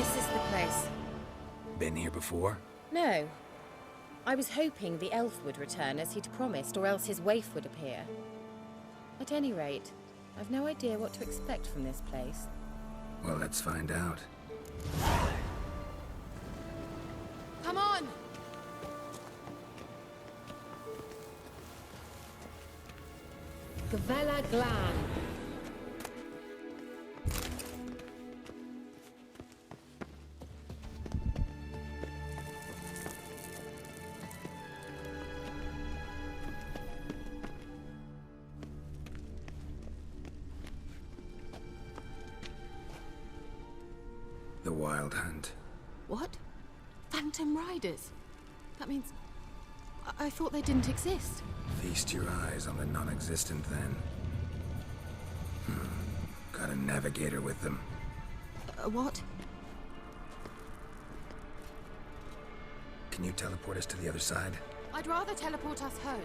This is the place. Been here before? No. I was hoping the elf would return as he'd promised, or else his waif would appear. At any rate, I've no idea what to expect from this place. Well, let's find out. Come on! Gavella Glan. The Wild Hunt. What? Phantom Riders? That means... I thought they didn't exist. Feast your eyes on the non-existent then. Got a navigator with them. What? Can you teleport us to the other side? I'd rather teleport us home.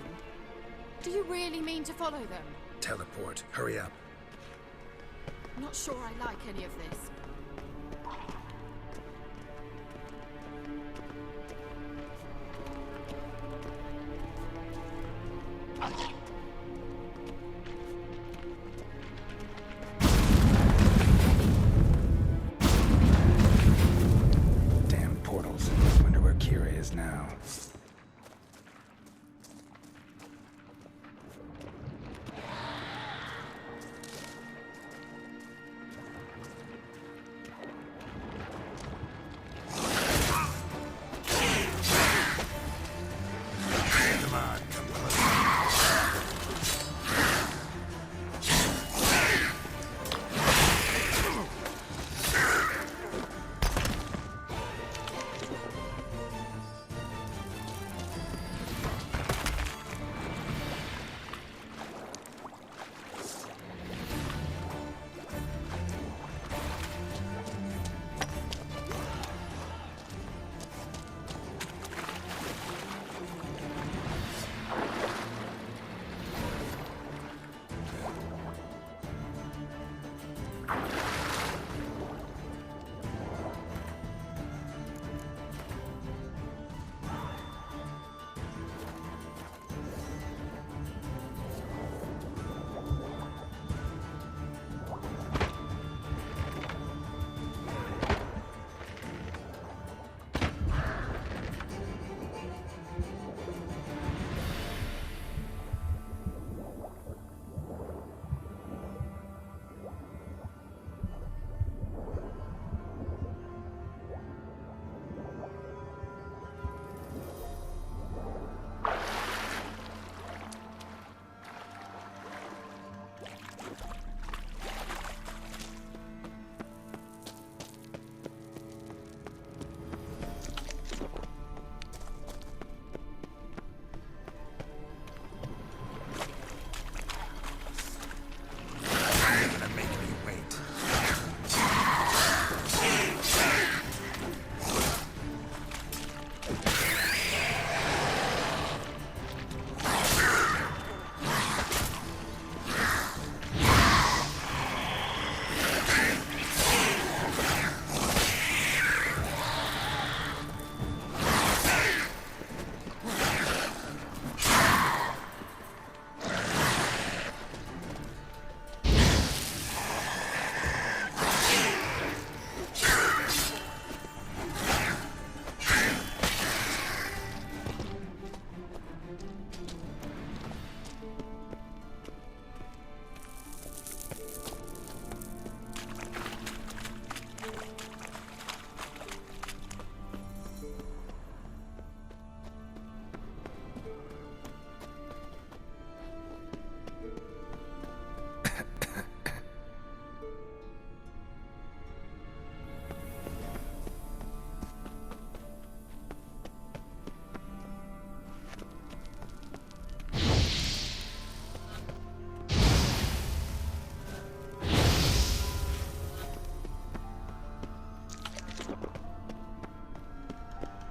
Do you really mean to follow them? Teleport. Hurry up. I'm not sure I like any of this. Damn portals. Wonder where Keira is now.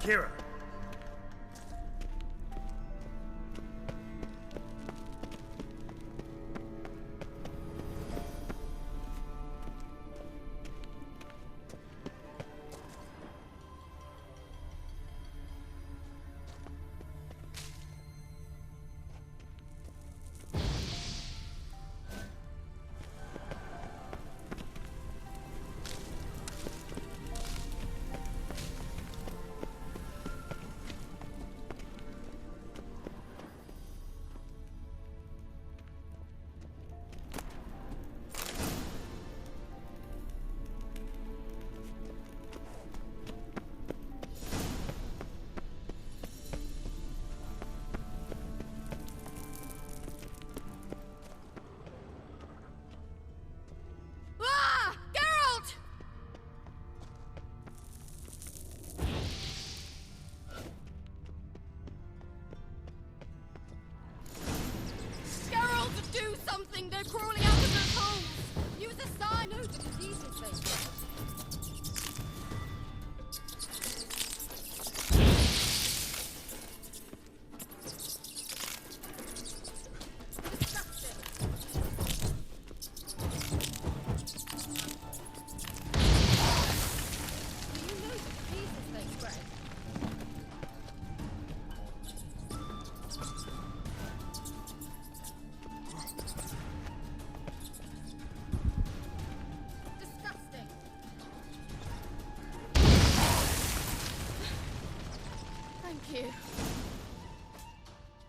Keira!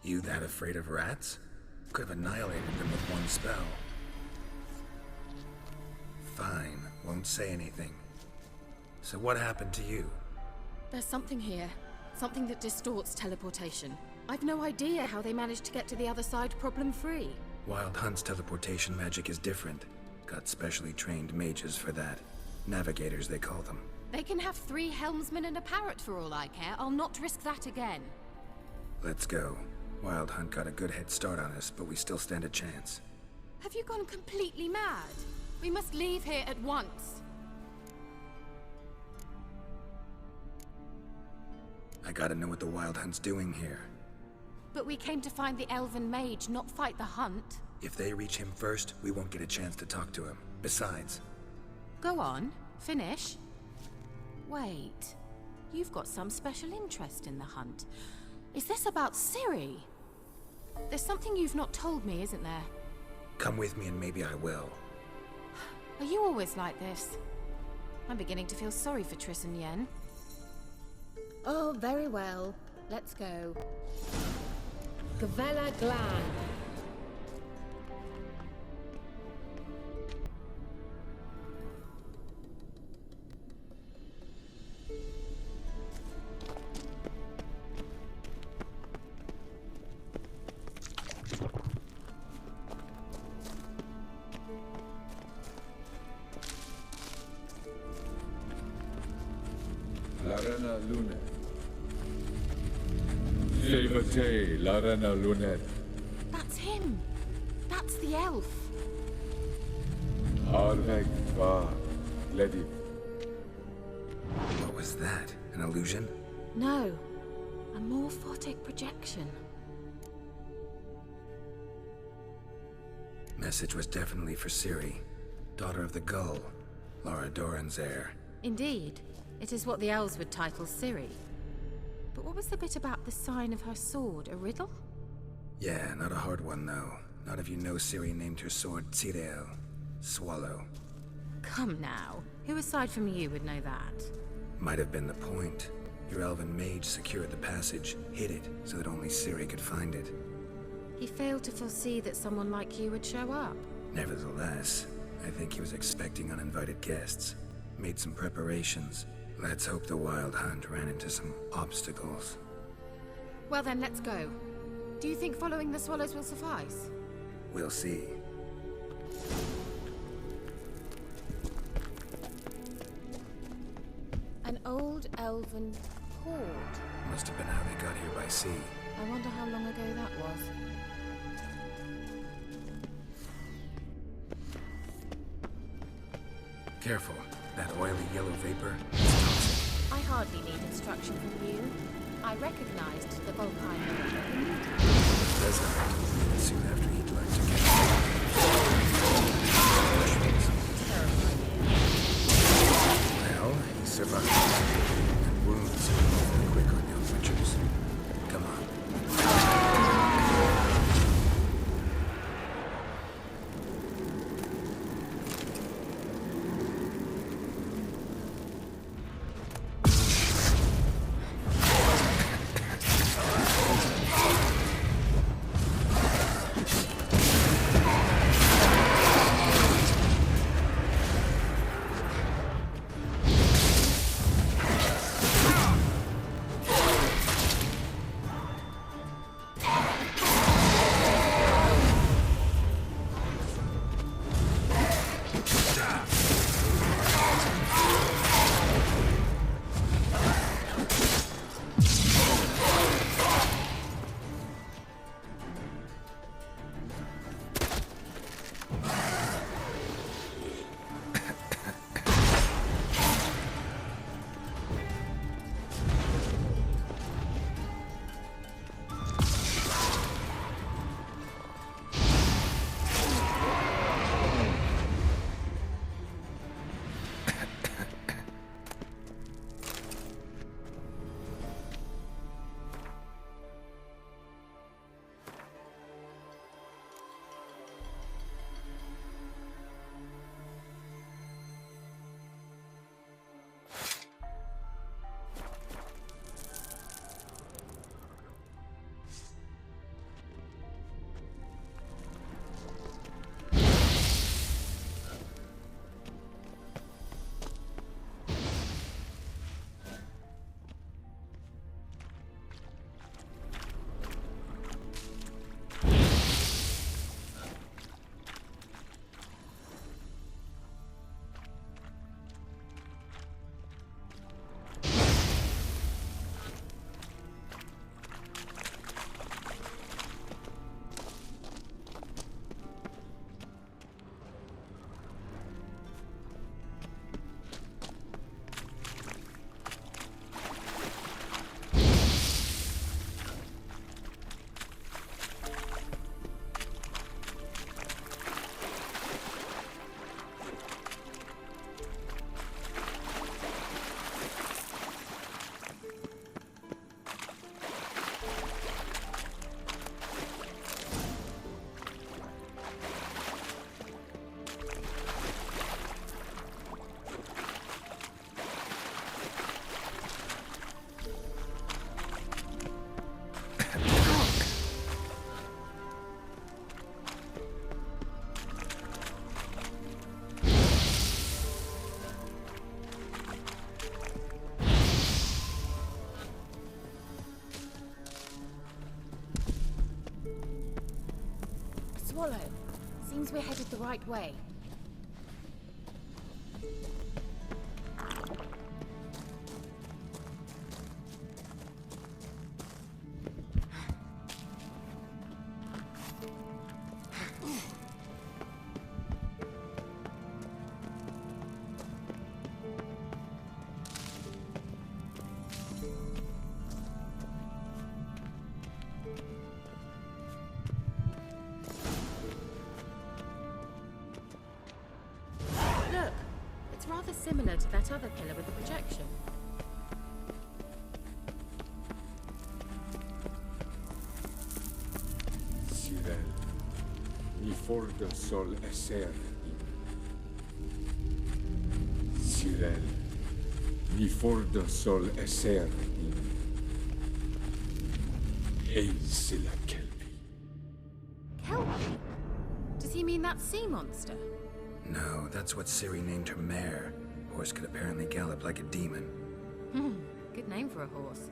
You that afraid of rats? Could have annihilated them with one spell. Fine, won't say anything. So what happened to you? There's something here. Something that distorts teleportation. I've no idea how they managed to get to the other side problem-free. Wild Hunt's teleportation magic is different. Got specially trained mages for that. Navigators, they call them. They can have 3 helmsmen and a parrot for all I care. I'll not risk that again. Let's go. Wild Hunt got a good head start on us, but we still stand a chance. Have you gone completely mad? We must leave here at once. I gotta know what the Wild Hunt's doing here. But we came to find the elven mage, not fight the hunt. If they reach him first, we won't get a chance to talk to him. Besides... Go on, finish. Wait, you've got some special interest in the hunt. Is this about Ciri? There's something you've not told me, isn't there? Come with me and maybe I will. Are you always like this? I'm beginning to feel sorry for Triss and Yen. Oh, very well. Let's go. Gavella Glan. Larena Lunet. Levate, Larena Lunet. That's him! That's the elf! Arvek va, Ledi. What was that? An illusion? No, a morphotic projection. Message was definitely for Ciri, daughter of the Gull, Lara Doran's heir. Indeed, it is what the elves would title Ciri. But what was the bit about the sign of her sword? A riddle? Yeah, not a hard one though. Not if you know Ciri named her sword Ciri, swallow. Come now, who aside from you would know that? Might have been the point. Your elven mage secured the passage, hid it, so that only Ciri could find it. He failed to foresee that someone like you would show up. Nevertheless, I think he was expecting uninvited guests. Made some preparations. Let's hope the Wild Hunt ran into some obstacles. Well then, let's go. Do you think following the swallows will suffice? We'll see. An old elven hoard. Must have been how they got here by sea. I wonder how long ago that was. Careful. That oily yellow vapor. I hardly need instruction from you. I recognized the Volkine. Does that? Soon after he'd learned to catch Well, he survived. And wounds are awfully quick on young witchers. Come on. swallow. Seems we're headed the right way. Look, it's rather similar to that other pillar with the projection. Ciri, ni forda sol esser. Ciri, ni forda sol esser. Hey, silla kelpi. Kelpie? Does he mean that sea monster? No, that's what Ciri named her mare. Horse could apparently gallop like a demon. Good name for a horse.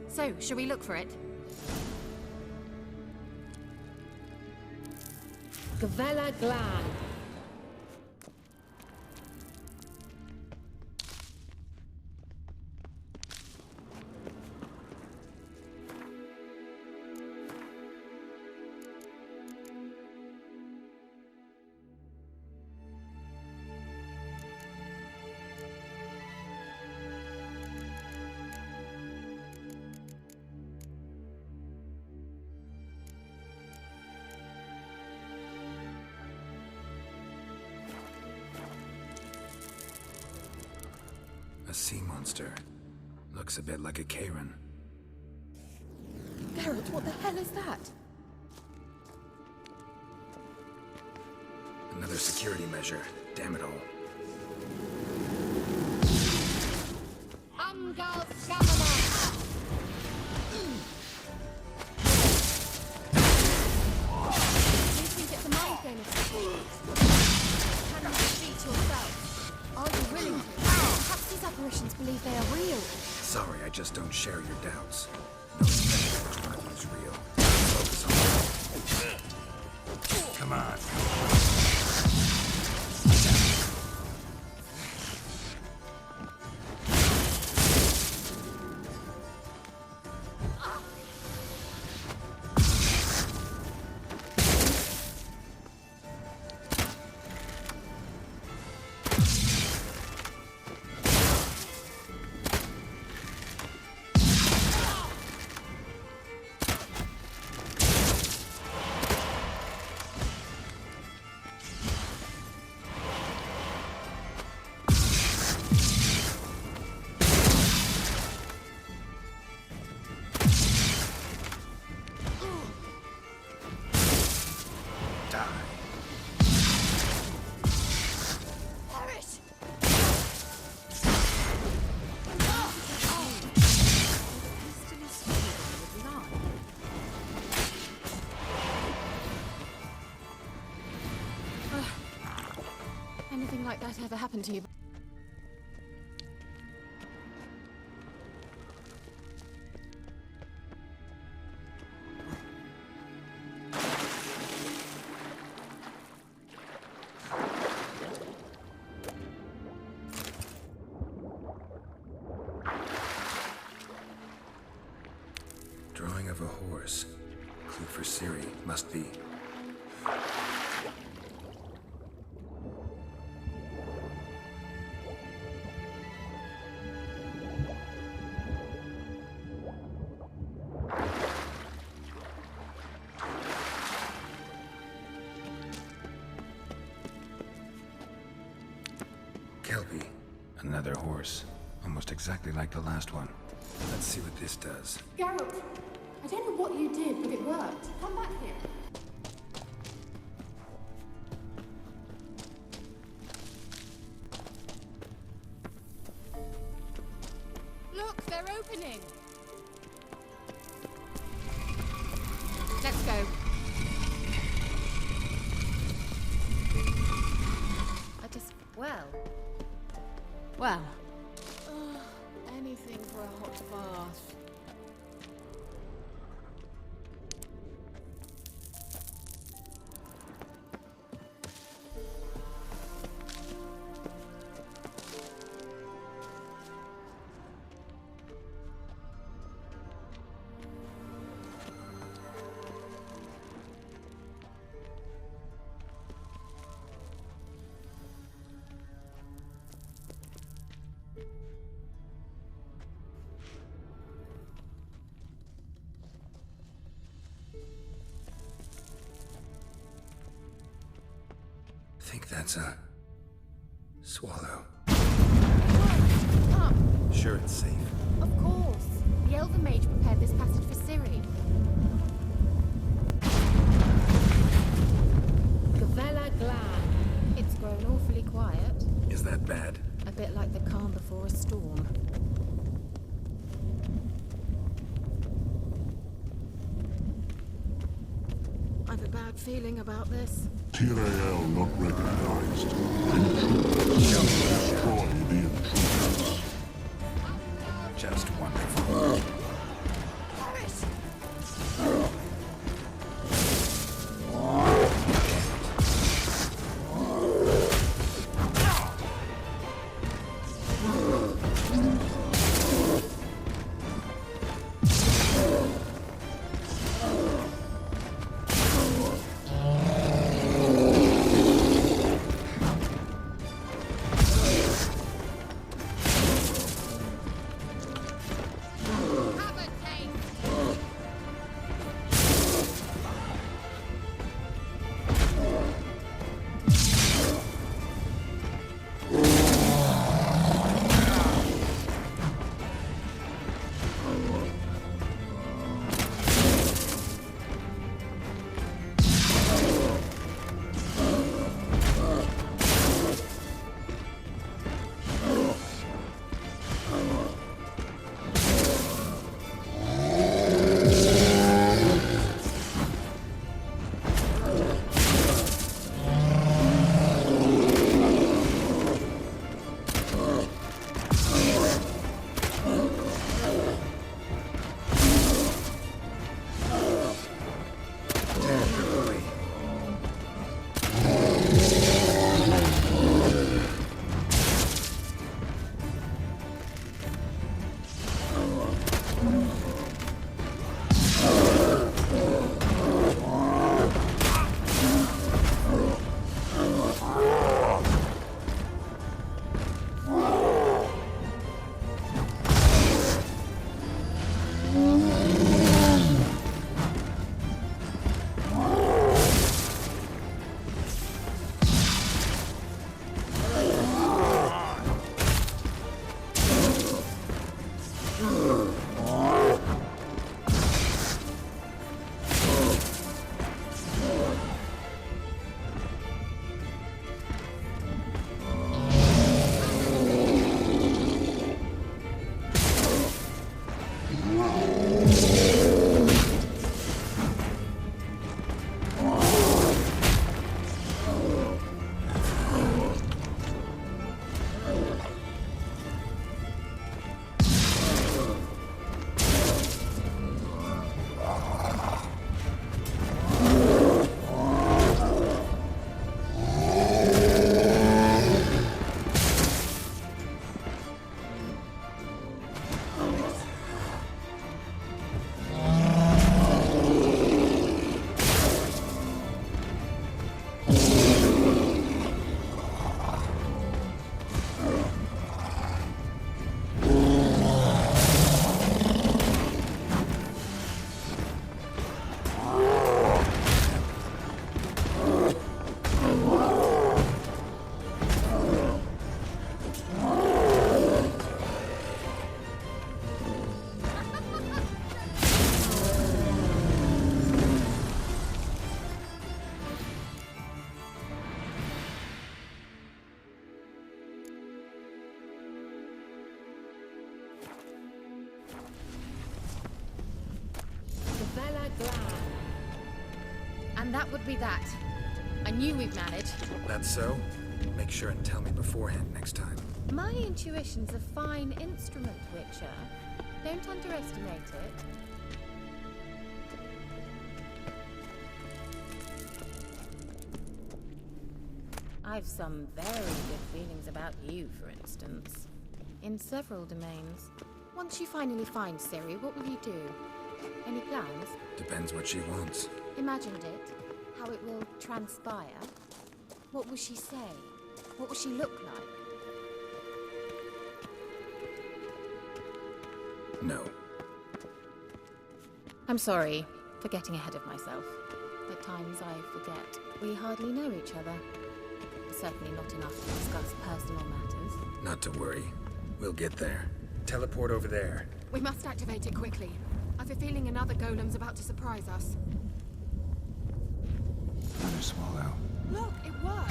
So, shall we look for it? Gavella Glan. A sea monster. Looks a bit like a Karen. Geralt, what the hell is that? Another security measure. Damn it all. Umgal Scammer. You think it's a mind game of some sort? Can you defeat yourself? Are you willing to? Perhaps these apparitions believe they are real. Sorry, I just don't share your doubts. No especially which one of you is real. Focus on it. Come on. Anything like that ever happened to you? Drawing of a horse. Clue for Ciri. Must be. Kelpie. Another horse. Almost exactly like the last one. Let's see what this does. Geralt, I don't know what you did, but it worked. Come back here. Look, they're opening. Let's go. Well. Anything for a hot bath. think that's a swallow. Up! Sure it's safe. Of course. The Elven Mage prepared this passage for Ciri. Gavella Glan. It's grown awfully quiet. Is that bad? A bit like the calm before a storm. I've a bad feeling about this. Tyrael not recognized. Destroy the intruders. Just wonderful. And that would be that. I knew we'd manage. That's so? Make sure and tell me beforehand next time. My intuition's a fine instrument, Witcher. Don't underestimate it. I've some very good feelings about you, for instance. In several domains. Once you finally find Ciri, what will you do? Any plans? Depends what she wants. Imagined it. How it will transpire. What will she say? What will she look like? No. I'm sorry for getting ahead of myself. At times I forget we hardly know each other. Certainly not enough to discuss personal matters. Not to worry. We'll get there. Teleport over there. We must activate it quickly. I've a feeling another golem's about to surprise us. Another swallow. Look, it worked!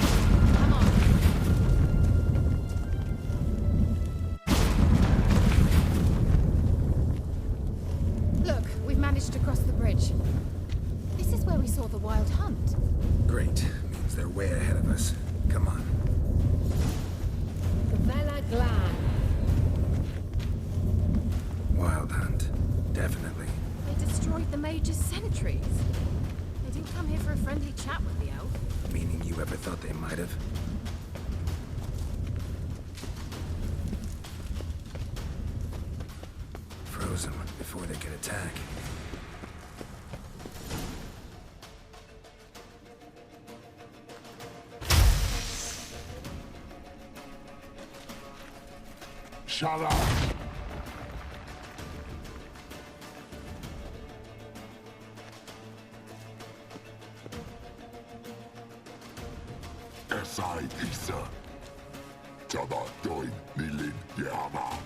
Come on. Look, we've managed to cross the bridge. This is where we saw the wild hunt. Great. Means they're way ahead of us. Come on. Vela Glan. Wild hunt. Definitely. They destroyed the Major's sentries. They didn't come here for a friendly chat with the elf. Meaning you ever thought they might have? Froze them before they could attack. Shut up! Esai Isa. Jada Doin Nilin Yama.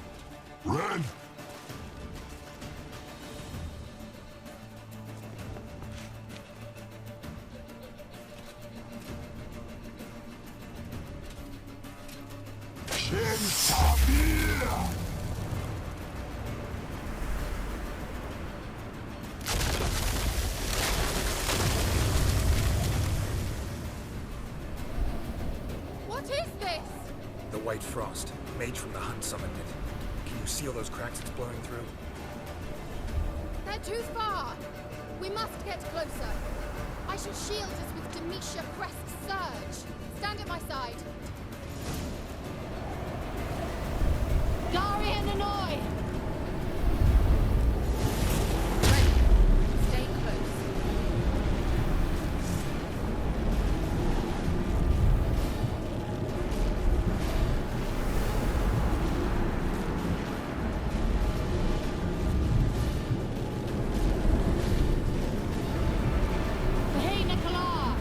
Ren! Shin Tabir! What is this? The White Frost. Mage from the hunt summoned it. Can you seal those cracks it's blowing through? They're too far. We must get closer. I shall shield us with Demetia Crest's surge. Stand at my side. Dari and Hanoi! Ready. Stay close. Hey, Nicola!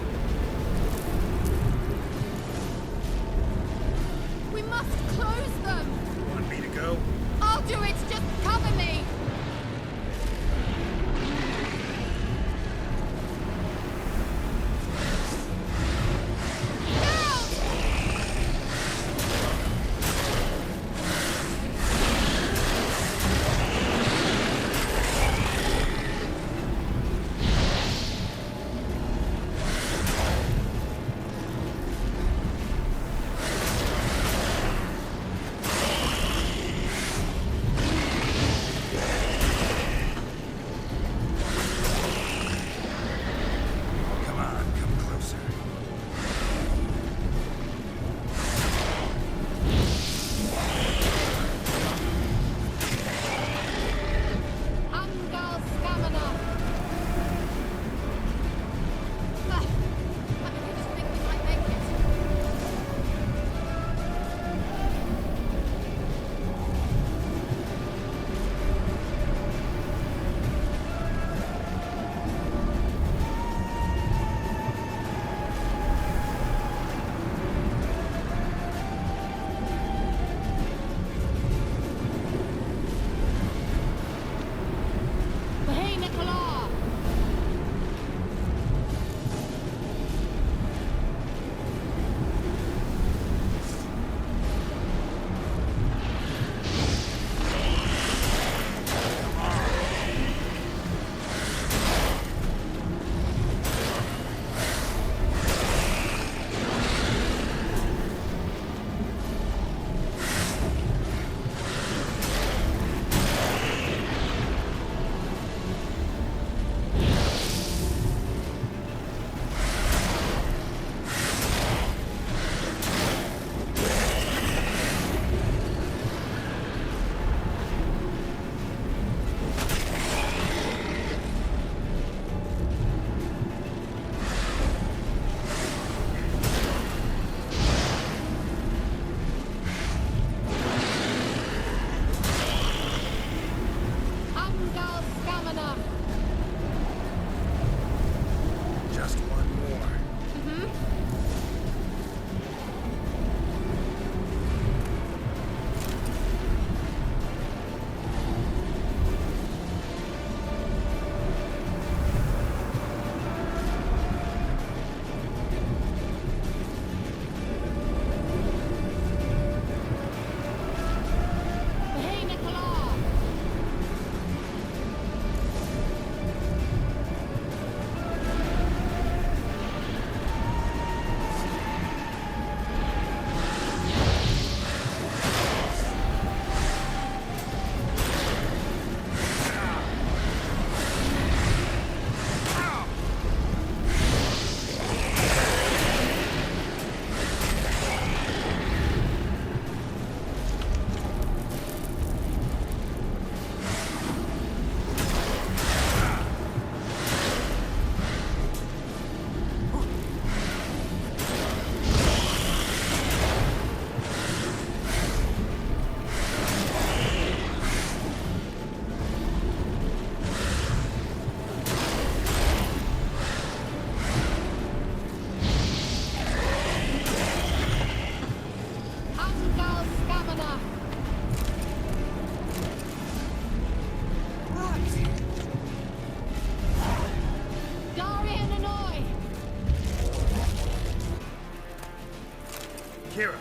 Keira!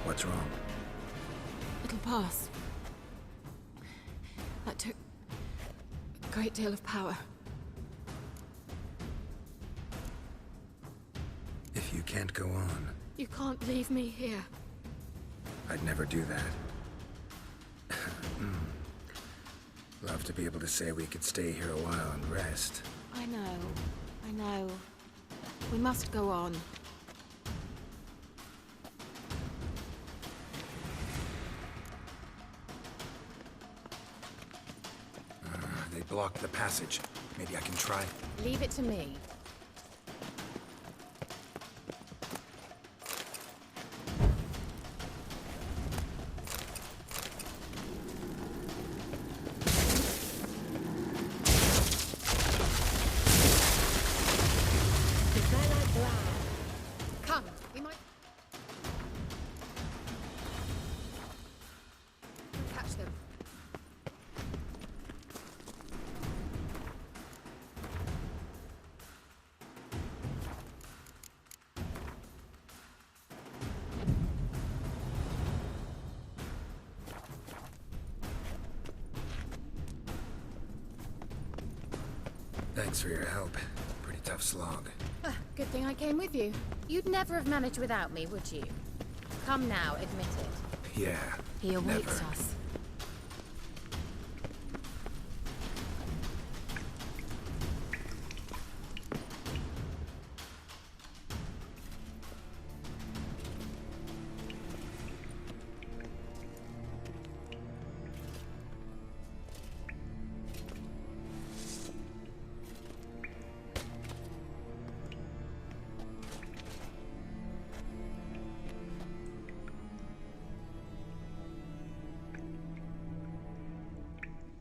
What's wrong? It'll pass. That took a great deal of power. If you can't go on, You can't leave me here. I'd never do that. Love to be able to say we could stay here a while and rest. I know. We must go on. They blocked the passage. Maybe I can try. Leave it to me. Come, we might catch them. Thanks for your help. Pretty tough slog. Good thing I came with you. You'd never have managed without me, would you? Come now, admit it. Yeah. He awaits never. us.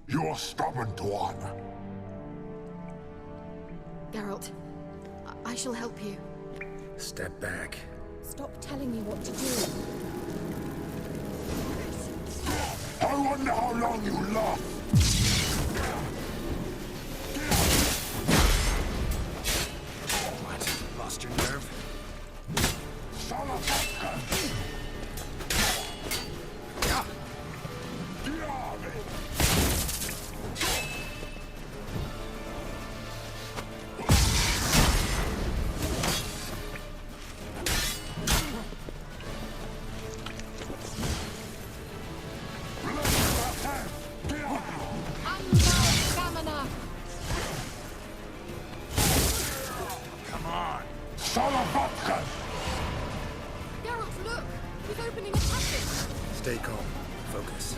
You're stubborn, Tuan. Geralt, I shall help you. Step back. Stop telling me what to do. I wonder how long you last. What? Lost your nerve? Son of a... Stamina! Come on! Son of a... Geralt, look! He's opening a passage! Stay calm. Focus.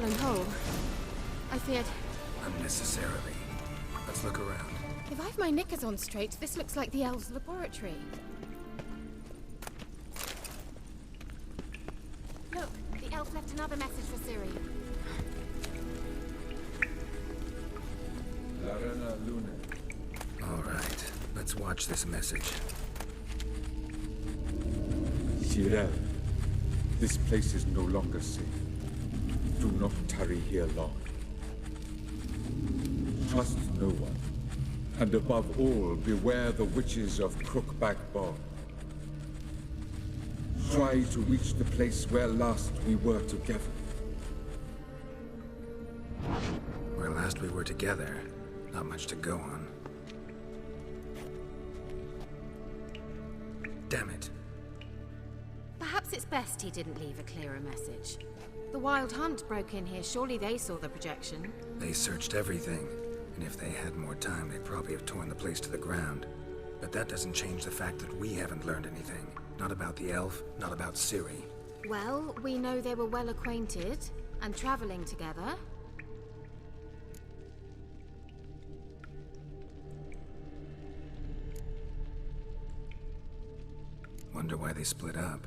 gallon hole. I feared... Unnecessarily. Let's look around. If I've my knickers on straight, this looks like the elves' laboratory. Look, the elf left another message for Ciri. Larena Luna. All right, let's watch this message. Ciri, this place is no longer safe. Do not tarry here long. Trust no one. And above all, beware the witches of Crookback Bog. Try to reach the place where last we were together. Where last we were together, not much to go on. Damn it. Perhaps it's best he didn't leave a clearer message. The Wild Hunt broke in here. Surely they saw the projection. They searched everything, and if they had more time, they'd probably have torn the place to the ground. But that doesn't change the fact that we haven't learned anything. Not about the elf, not about Ciri. Well, we know they were well acquainted and traveling together. Wonder why they split up.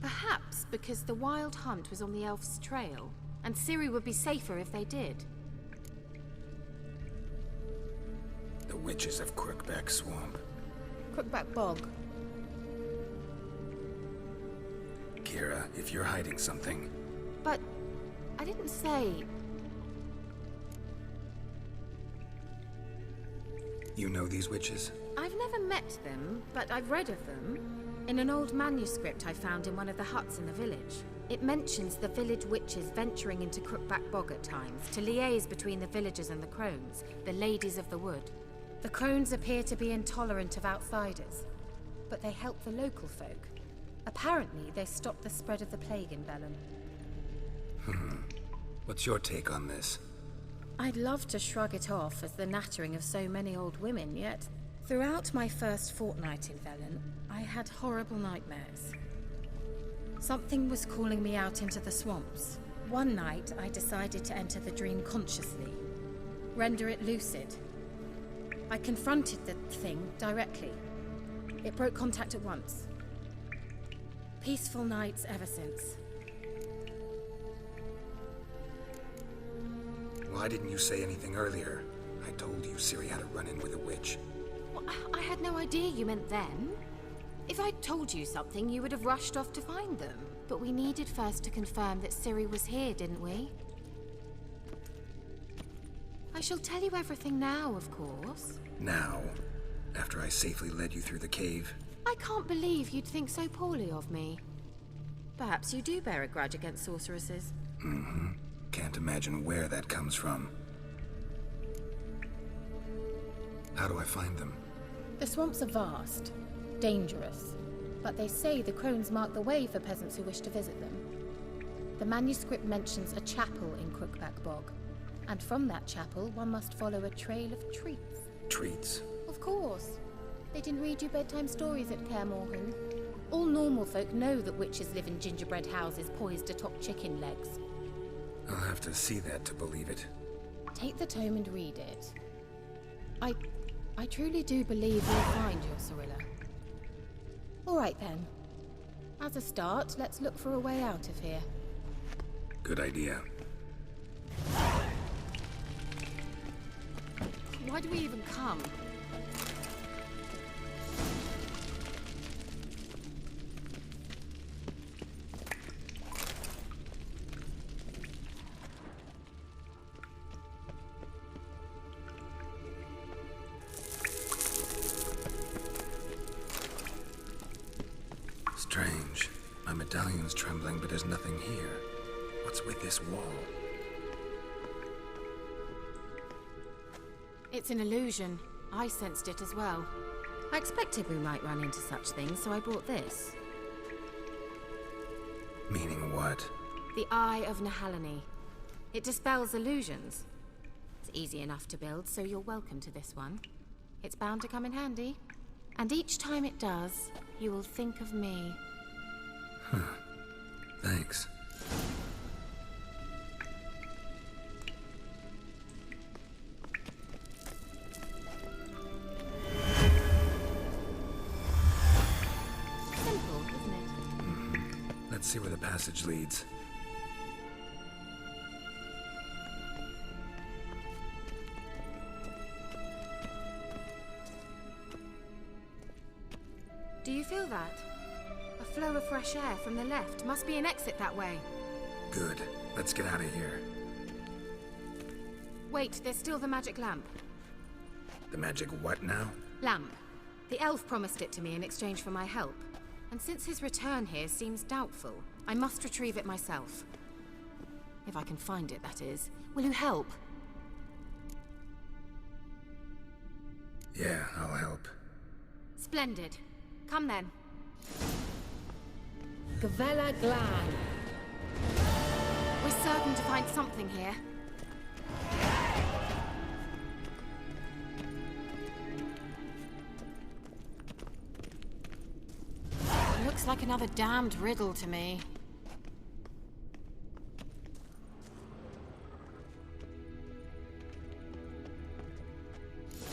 Perhaps because the Wild Hunt was on the elf's trail, and Ciri would be safer if they did. The witches of Crookback Swamp. Crookback Bog. Keira, if you're hiding something... But I didn't say... You know these witches? I've never met them, but I've read of them. In an old manuscript I found in one of the huts in the village. It mentions the village witches venturing into Crookback Bog at times to liaise between the villagers and the crones, the ladies of the wood. The crones appear to be intolerant of outsiders, but they help the local folk. Apparently, they stopped the spread of the plague in Velen. What's your take on this? I'd love to shrug it off as the nattering of so many old women, yet throughout my first fortnight in Velen, I had horrible nightmares. Something was calling me out into the swamps. One night, I decided to enter the dream consciously, render it lucid. I confronted the thing directly. It broke contact at once. Peaceful nights ever since. Why didn't you say anything earlier? I told you Ciri had a run-in with a witch. Well, I had no idea you meant then. If I'd told you something, you would have rushed off to find them. But we needed first to confirm that Ciri was here, didn't we? I shall tell you everything now, of course. Now? After I safely led you through the cave? I can't believe you'd think so poorly of me. Perhaps you do bear a grudge against sorceresses. Can't imagine where that comes from. How do I find them? The swamps are vast, dangerous, but they say the crones mark the way for peasants who wish to visit them. The manuscript mentions a chapel in Crookback Bog, and from that chapel one must follow a trail of treats. Treats? Of course. They didn't read you bedtime stories at Kaer. All normal folk know that witches live in gingerbread houses poised atop chicken legs. I'll have to see that to believe it. Take the tome and read it. I truly do believe you'll find your Cirilla. All right then. As a start, let's look for a way out of here. Good idea. Why do we even come? Strange. My medallion's trembling, but there's nothing here. What's with this wall? It's an illusion. I sensed it as well. I expected we might run into such things, so I brought this. Meaning what? The Eye of Nehaleni. It dispels illusions. It's easy enough to build, so you're welcome to this one. It's bound to come in handy. And each time it does, you will think of me. Thanks. see where the passage leads. Do you feel that? A flow of fresh air from the left. Must be an exit that way. Good. Let's get out of here. Wait, there's still the magic lamp. The magic what now? Lamp. The elf promised it to me in exchange for my help. And since his return here seems doubtful, I must retrieve it myself. If I can find it, that is. Will you help? Yeah, I'll help. Splendid. Come then. Gavella Glan. We're certain to find something here. Looks like another damned riddle to me.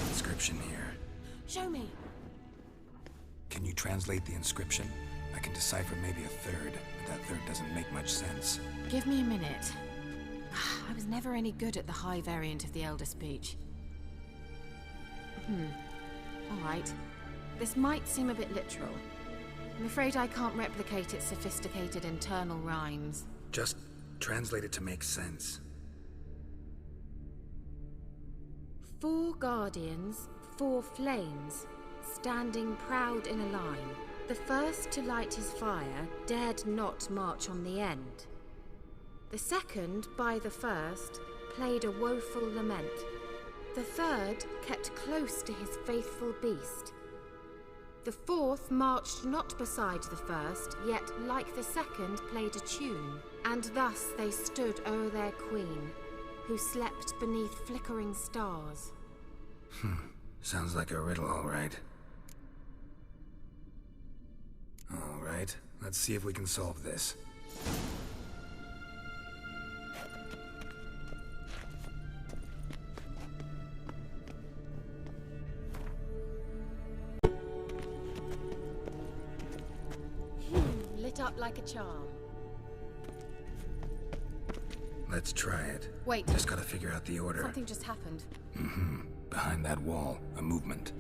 Inscription here. Show me. Can you translate the inscription? I can decipher maybe a third, but that third doesn't make much sense. Give me a minute. I was never any good at the high variant of the Elder speech. All right. This might seem a bit literal. I'm afraid I can't replicate its sophisticated internal rhymes. Just translate it to make sense. 4 guardians, 4 flames, standing proud in a line. The first to light his fire dared not march on the end. The second, by the first, played a woeful lament. The third kept close to his faithful beast. The fourth marched not beside the first, yet like the second played a tune. And thus they stood o'er their queen, who slept beneath flickering stars. Sounds like a riddle, all right. All right, let's see if we can solve this. Lit up like a charm. Let's try it. Wait. Just gotta figure out the order. Something just happened. Behind that wall, a movement.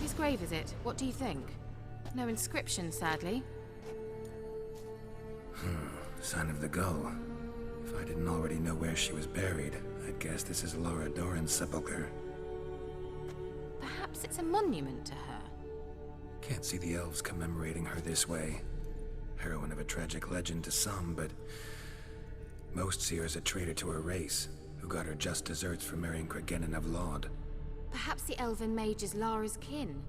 Whose grave is it? What do you think? No inscription, sadly. Sign of the gull. If I didn't already know where she was buried, I'd guess this is Laura Doran's sepulcher. Perhaps it's a monument to her. Can't see the elves commemorating her this way. Heroine of a tragic legend to some, but most see her as a traitor to her race, who got her just deserts for marrying Cregennan of Laud. Perhaps the elven mage is Lara's kin.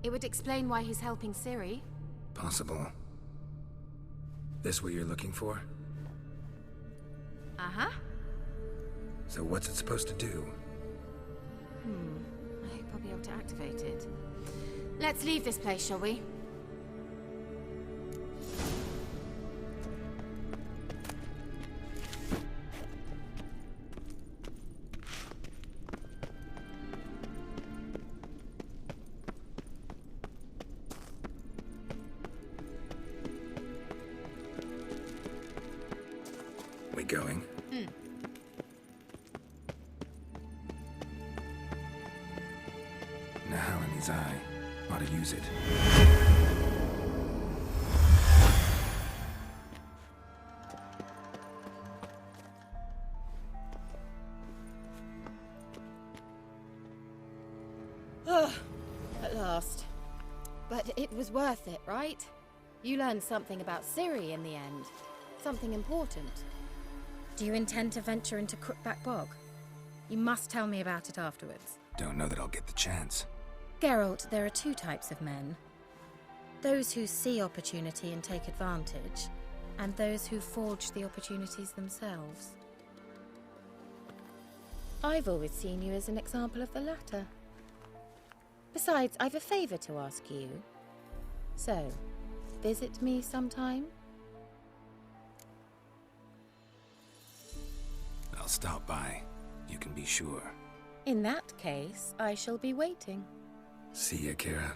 It would explain why he's helping Ciri. Possible. This what you're looking for? Uh-huh. So what's it supposed to do? I hope I'll be able to activate it. Let's leave this place, shall we? We going? Nahal in his eye. Ought to use it. At last. But it was worth it, right? You learned something about Ciri in the end. Something important. Do you intend to venture into Crookback Bog? You must tell me about it afterwards. Don't know that I'll get the chance. Geralt, there are 2 types of men. Those who see opportunity and take advantage, and those who forge the opportunities themselves. I've always seen you as an example of the latter. Besides, I've a favor to ask you. So, visit me sometime? I'll stop by. You can be sure. In that case, I shall be waiting. See ya, Keira.